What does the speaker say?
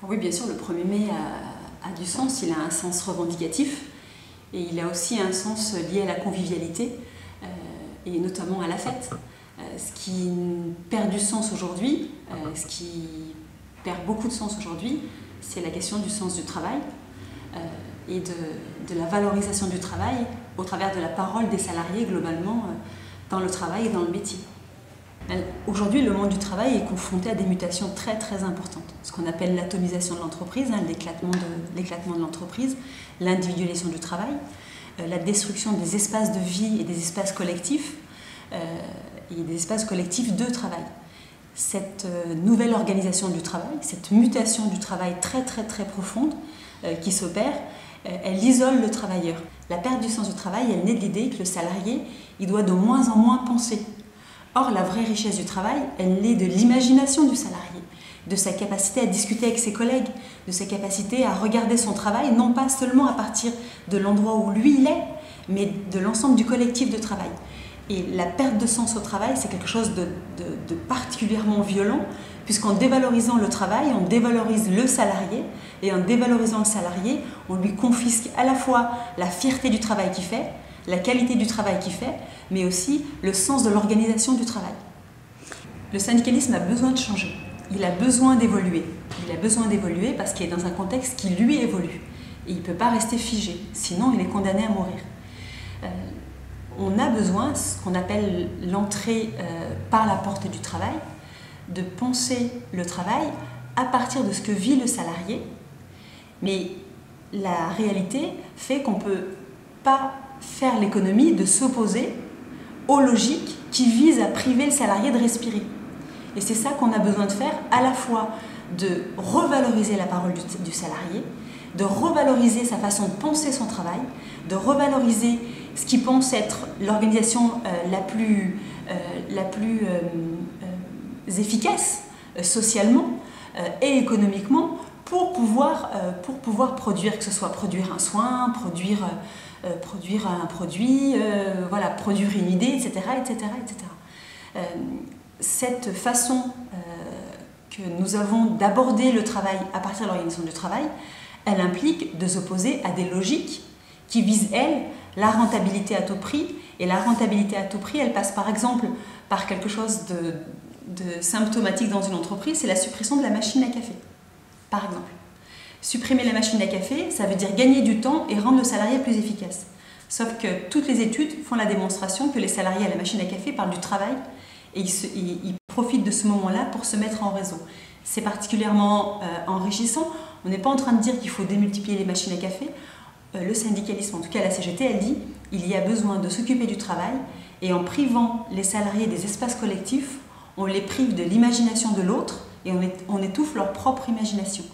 Oui, bien sûr, le 1er mai a du sens, il a un sens revendicatif et il a aussi un sens lié à la convivialité et notamment à la fête. Ce qui perd du sens aujourd'hui, ce qui perd beaucoup de sens aujourd'hui, c'est la question du sens du travail et de la valorisation du travail au travers de la parole des salariés globalement dans le travail et dans le métier. Aujourd'hui, le monde du travail est confronté à des mutations très très importantes. Ce qu'on appelle l'atomisation de l'entreprise, l'éclatement de l'entreprise, l'individualisation du travail, la destruction des espaces de vie et des espaces collectifs, et des espaces collectifs de travail. Cette nouvelle organisation du travail, cette mutation du travail très très très profonde qui s'opère, elle isole le travailleur. La perte du sens du travail, elle naît de l'idée que le salarié, il doit de moins en moins penser. Or, la vraie richesse du travail, elle naît de l'imagination du salarié, de sa capacité à discuter avec ses collègues, de sa capacité à regarder son travail, non pas seulement à partir de l'endroit où lui il est, mais de l'ensemble du collectif de travail. Et la perte de sens au travail, c'est quelque chose de particulièrement violent, puisqu'en dévalorisant le travail, on dévalorise le salarié, et en dévalorisant le salarié, on lui confisque à la fois la fierté du travail qu'il fait, la qualité du travail qu'il fait, mais aussi le sens de l'organisation du travail. Le syndicalisme a besoin de changer, il a besoin d'évoluer. Il a besoin d'évoluer parce qu'il est dans un contexte qui lui évolue. Et il ne peut pas rester figé, sinon il est condamné à mourir. On a besoin, ce qu'on appelle l'entrée par la porte du travail, de penser le travail à partir de ce que vit le salarié, mais la réalité fait qu'on ne peut pas faire l'économie de s'opposer aux logiques qui visent à priver le salarié de respirer. Et c'est ça qu'on a besoin de faire, à la fois de revaloriser la parole du salarié, de revaloriser sa façon de penser son travail, de revaloriser ce qu'il pense être l'organisation la plus efficace socialement et économiquement pour pouvoir produire, que ce soit produire un soin, produire un produit, voilà, produire une idée, etc. etc., etc. Cette façon que nous avons d'aborder le travail à partir de l'organisation du travail, elle implique de s'opposer à des logiques qui visent, elles, la rentabilité à tout prix. Et la rentabilité à tout prix, elle passe par exemple par quelque chose de symptomatique dans une entreprise, c'est la suppression de la machine à café, par exemple. Supprimer la machine à café, ça veut dire gagner du temps et rendre le salarié plus efficace. Sauf que toutes les études font la démonstration que les salariés à la machine à café parlent du travail et ils profitent de ce moment-là pour se mettre en réseau. C'est particulièrement enrichissant. On n'est pas en train de dire qu'il faut démultiplier les machines à café. Le syndicalisme, en tout cas la CGT, elle dit qu'il y a besoin de s'occuper du travail et en privant les salariés des espaces collectifs, on les prive de l'imagination de l'autre et on étouffe leur propre imagination.